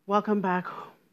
Welcome back.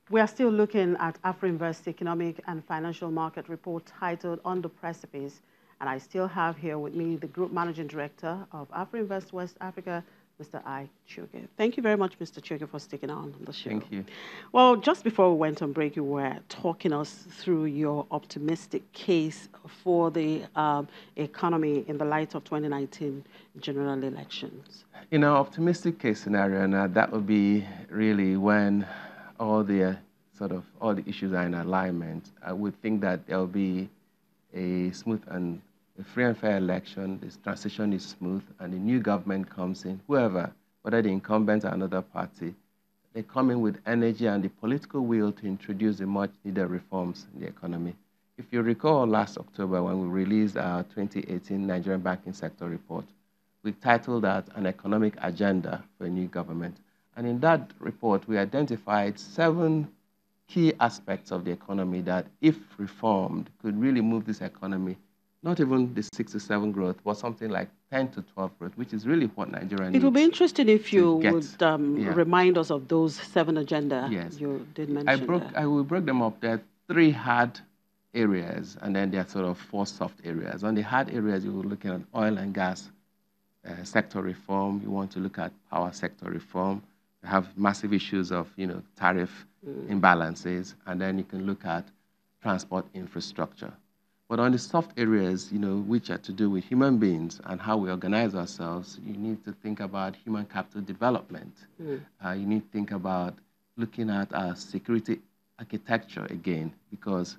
We are still looking at AfroInvest Economic and Financial Market Report titled On the Precipice. And I still have here with me the Group Managing Director of AfroInvest West Africa, Mr. I. Chuge. Thank you very much, Mr. Chuge, for sticking on the show. Thank you. Well, just before we went on break, you were talking us through your optimistic case for the economy in the light of 2019 general elections. In our optimistic case scenario, now that would be really when all the issues are in alignment. I would think that there will be a smooth and a free and fair election. This transition is smooth, and the new government comes in. Whoever, whether the incumbent or another party, they come in with energy and the political will to introduce the much-needed reforms in the economy. If you recall last October when we released our 2018 Nigerian banking sector report, we titled that An Economic Agenda for a New Government. And in that report, we identified 7 key aspects of the economy that, if reformed, could really move this economy, not even the 6 to 7 growth, but something like 10 to 12 growth, which is really what Nigeria needs. It will be interesting if you would remind us of those 7 agenda you did mention. We broke them up. There are 3 hard areas, and then there are sort of 4 soft areas. On the hard areas, you were looking at oil and gas sector reform. You want to look at power sector reform. You have massive issues of, tariff imbalances, and then you can look at transport infrastructure. But on the soft areas, which are to do with human beings and how we organize ourselves, you need to think about human capital development. You need to think about looking at our security architecture again, because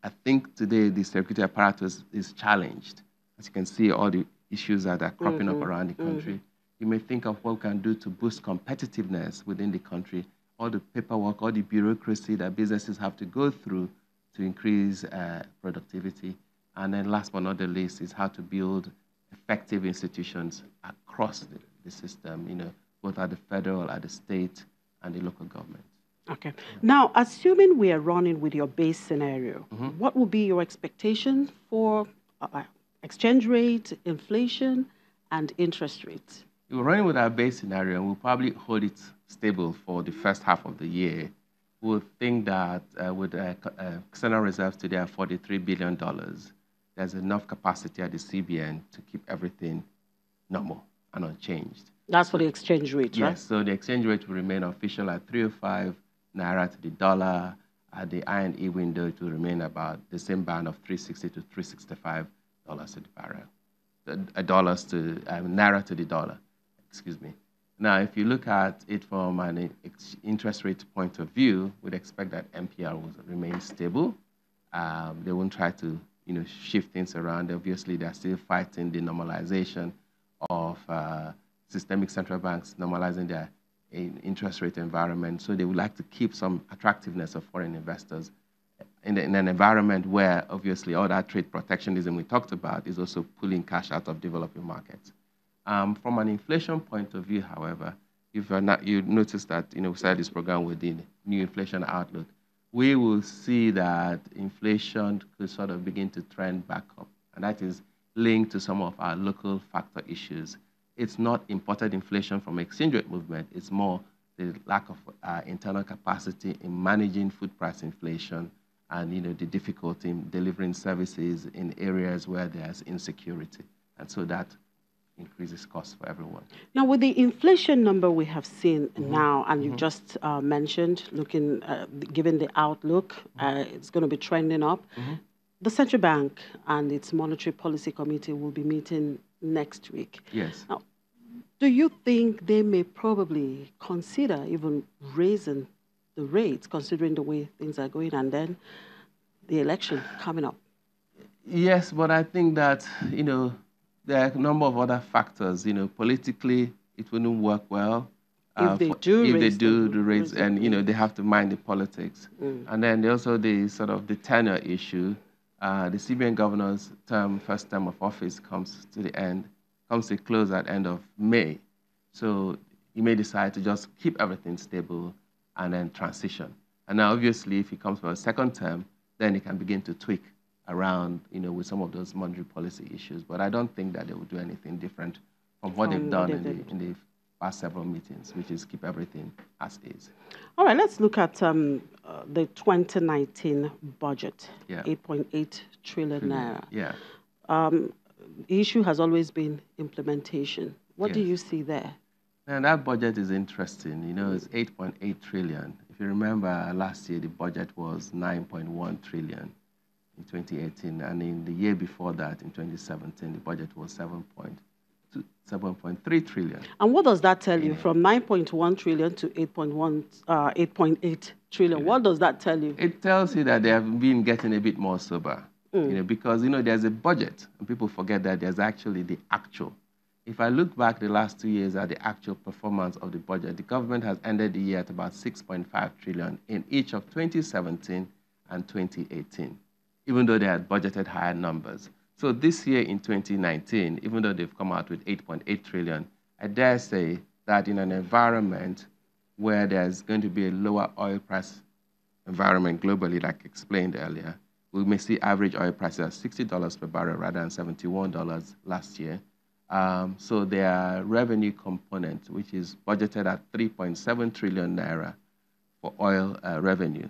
I think today the security apparatus is challenged. As you can see, all the issues that are cropping up around the country. You may think of what we can do to boost competitiveness within the country, all the paperwork, all the bureaucracy that businesses have to go through to increase productivity. And then last but not the least is how to build effective institutions across the system, both at the federal, at the state, and the local government. Okay. Now, assuming we are running with your base scenario, what will be your expectation for exchange rate, inflation, and interest rates? We're running with our base scenario, and we'll probably hold it stable for the first half of the year. We'll think that with external reserves today at $43 billion, there's enough capacity at the CBN to keep everything normal and unchanged. That's for the exchange rate, right? Yes, so the exchange rate will remain official at 305 Naira to the dollar. At the I&E window, it will remain about the same band of 360 to 365 dollars to the barrel, Naira to the dollar, excuse me. Now, if you look at it from an interest rate point of view, we'd expect that MPR will remain stable. They won't try to, shift things around. Obviously, they're still fighting the normalization of systemic central banks normalizing their interest rate environment. So they would like to keep some attractiveness of foreign investors in an environment where, obviously, all that trade protectionism we talked about is also pulling cash out of developing markets. From an inflation point of view, however, if you notice that we started this program with the new inflation outlook, we will see that inflation could sort of begin to trend back up, and that is linked to some of our local factor issues. It's not imported inflation from exchange rate movement. It's more the lack of internal capacity in managing food price inflation and the difficulty in delivering services in areas where there's insecurity. And so that increases costs for everyone. Now, with the inflation number we have seen now, and you just mentioned, given the outlook, it's going to be trending up. The Central Bank and its Monetary Policy Committee will be meeting next week. Yes. Now, do you think they may probably consider even raising the rates, considering the way things are going, and then the election coming up? Yes, but I think that, there are a number of other factors. Politically, it wouldn't work well. If they do the rates, and, they have to mind the politics. And then also the tenure issue. The CBN governor's first term of office comes to a close at end of May. So he may decide to just keep everything stable and then transition. And now, obviously, if he comes for a second term, then he can begin to tweak around, with some of those monetary policy issues. But I don't think that they will do anything different from what they've done in the past several meetings, which is keep everything as is. All right, let's look at the 2019 budget, Yeah. 8.8 trillion naira. Yeah. The issue has always been implementation. What do Yes. you see there? And that budget is interesting. You know, it's 8.8 trillion. If you remember, last year the budget was 9.1 trillion in 2018, and in the year before that, in 2017, the budget was 7.3 trillion. And what does that tell you? From 9.1 trillion to 8.8 trillion. What does that tell you? It tells you that they have been getting a bit more sober. You know, because there's a budget, and people forget that there's actually the actual. If I look back the last 2 years at the actual performance of the budget, the government has ended the year at about 6.5 trillion in each of 2017 and 2018, even though they had budgeted higher numbers. So this year in 2019, even though they've come out with 8.8 trillion, I dare say that in an environment where there's going to be a lower oil price environment globally, like explained earlier, we may see average oil prices at $60 per barrel rather than $71 last year. So their revenue component, which is budgeted at 3.7 trillion naira for oil revenue,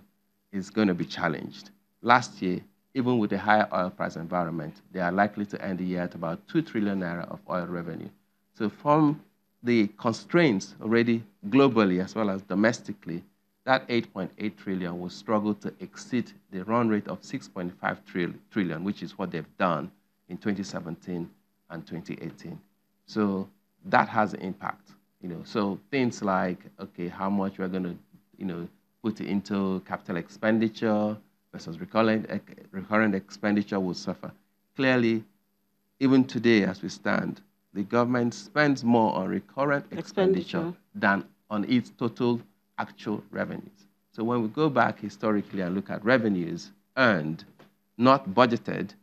is going to be challenged. Last year, even with a higher oil price environment, they are likely to end the year at about 2 trillion naira of oil revenue. So from the constraints already globally as well as domestically, that 8.8 trillion will struggle to exceed the run rate of 6.5 trillion, which is what they've done in 2017 and 2018. So that has an impact. So things like, okay, how much we're going to, put into capital expenditure versus recurrent expenditure will suffer. Clearly, even today as we stand, the government spends more on recurrent expenditure than on its total actual revenues. So when we go back historically and look at revenues earned, not budgeted,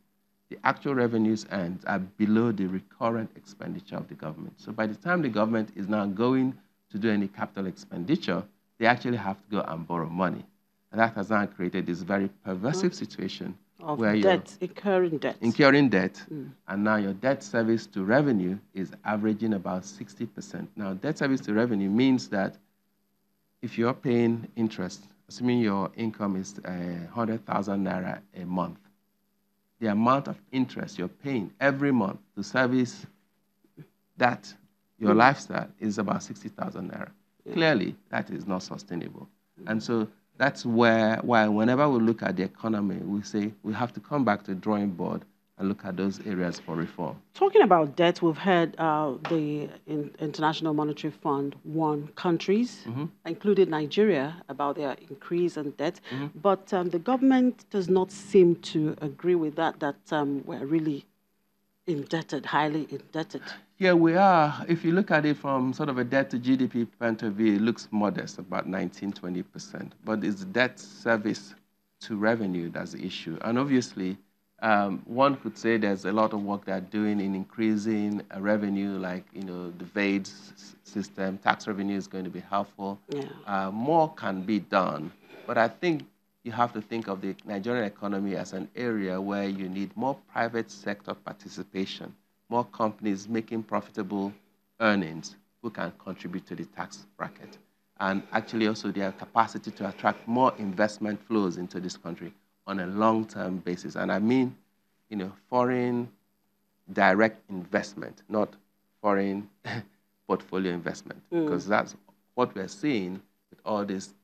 the actual revenues earned are below the recurrent expenditure of the government. So by the time the government is now going to do any capital expenditure, they actually have to go and borrow money. And that has now created this very perversive situation of where debt, incurring debt. And now your debt service to revenue is averaging about 60%. Now, debt service to revenue means that if you're paying interest, assuming your income is 100,000 naira a month, the amount of interest you're paying every month to service that, your lifestyle, is about 60,000 naira. Clearly, that is not sustainable. And so that's why whenever we look at the economy, we say we have to come back to the drawing board and look at those areas for reform. Talking about debt, we've heard the International Monetary Fund warn countries, including Nigeria, about their increase in debt. But the government does not seem to agree with that we're really indebted, highly indebted. Yeah, we are. If you look at it from sort of a debt to GDP point of view, it looks modest, about 19-20%. But it's debt service to revenue that's the issue. And obviously, one could say there's a lot of work they're doing in increasing revenue, like the VAT system. Tax revenue is going to be helpful. Yeah. More can be done, but I think you have to think of the Nigerian economy as an area where you need more private sector participation, more companies making profitable earnings who can contribute to the tax bracket, and actually also their capacity to attract more investment flows into this country on a long-term basis. And I mean, foreign direct investment, not foreign portfolio investment, because that's what we're seeing with all this,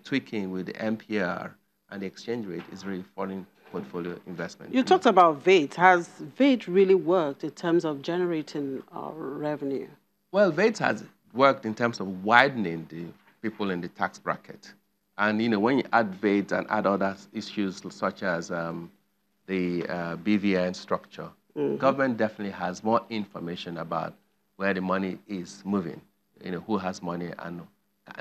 tweaking with the MPR and the exchange rate is really foreign portfolio investment. You talked about VAT. Has VAT really worked in terms of generating revenue? Well, VAT has worked in terms of widening the people in the tax bracket. And, when you add VAT and add other issues such as the BVN structure, government definitely has more information about where the money is moving, who has money, and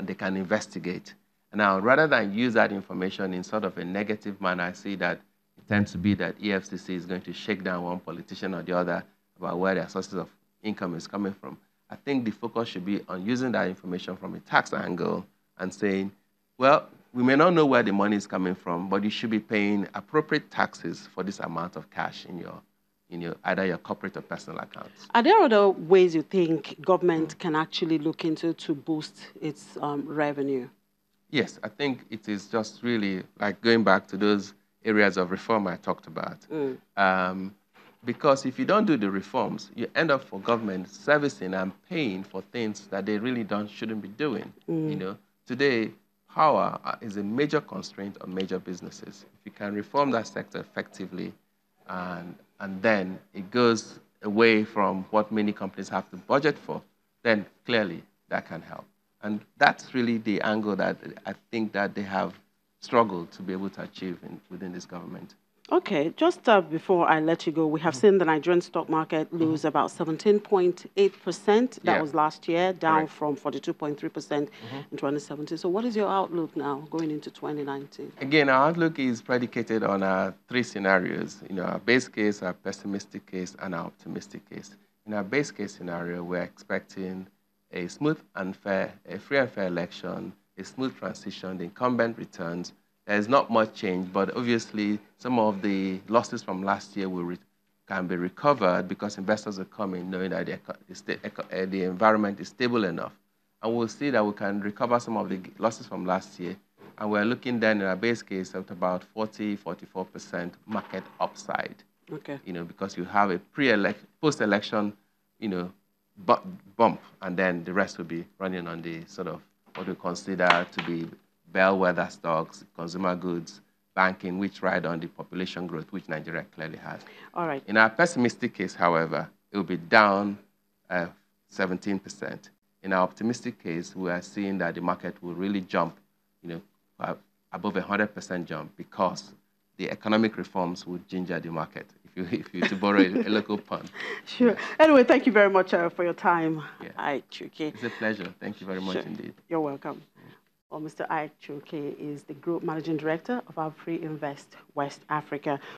they can investigate. Now, rather than use that information in sort of a negative manner, I see that it tends to be that EFCC is going to shake down one politician or the other about where their sources of income is coming from. I think the focus should be on using that information from a tax angle and saying, well, we may not know where the money is coming from, but you should be paying appropriate taxes for this amount of cash in either your corporate or personal accounts. Are there other ways you think government can actually look into to boost its revenue? Yes, I think it is just really like going back to those areas of reform I talked about. Because if you don't do the reforms, you end up for government servicing and paying for things that they really shouldn't be doing. Today, power is a major constraint on major businesses. If you can reform that sector effectively, and then it goes away from what many companies have to budget for, then clearly that can help. And that's really the angle that I think that they have struggled to be able to achieve within this government. Okay, just before I let you go, we have seen the Nigerian stock market lose about 17.8%. That was last year, down from 42.3% in 2017. So what is your outlook now going into 2019? Again, our outlook is predicated on three scenarios. Our base case, our pessimistic case, and our optimistic case. In our base case scenario, we're expecting a smooth and fair, a free and fair election, a smooth transition, the incumbent returns. There's not much change, but obviously some of the losses from last year can be recovered because investors are coming knowing that the environment is stable enough. And we'll see that we can recover some of the losses from last year. And we're looking then in our base case at about 44% market upside. Okay. Because you have a post-election, bump, and then the rest will be running on the sort of what we consider to be bellwether stocks, consumer goods, banking, which ride on the population growth, which Nigeria clearly has. All right. In our pessimistic case, however, it will be down 17%. In our optimistic case, we are seeing that the market will really jump, above 100% jump, because the economic reforms would ginger the market, if you to borrow a local pun. Sure. Anyway, thank you very much for your time, Ike Chuke. It's a pleasure. Thank you very much indeed. You're welcome. Well, Mr. Ike Chuke is the Group Managing Director of Afri Invest West Africa.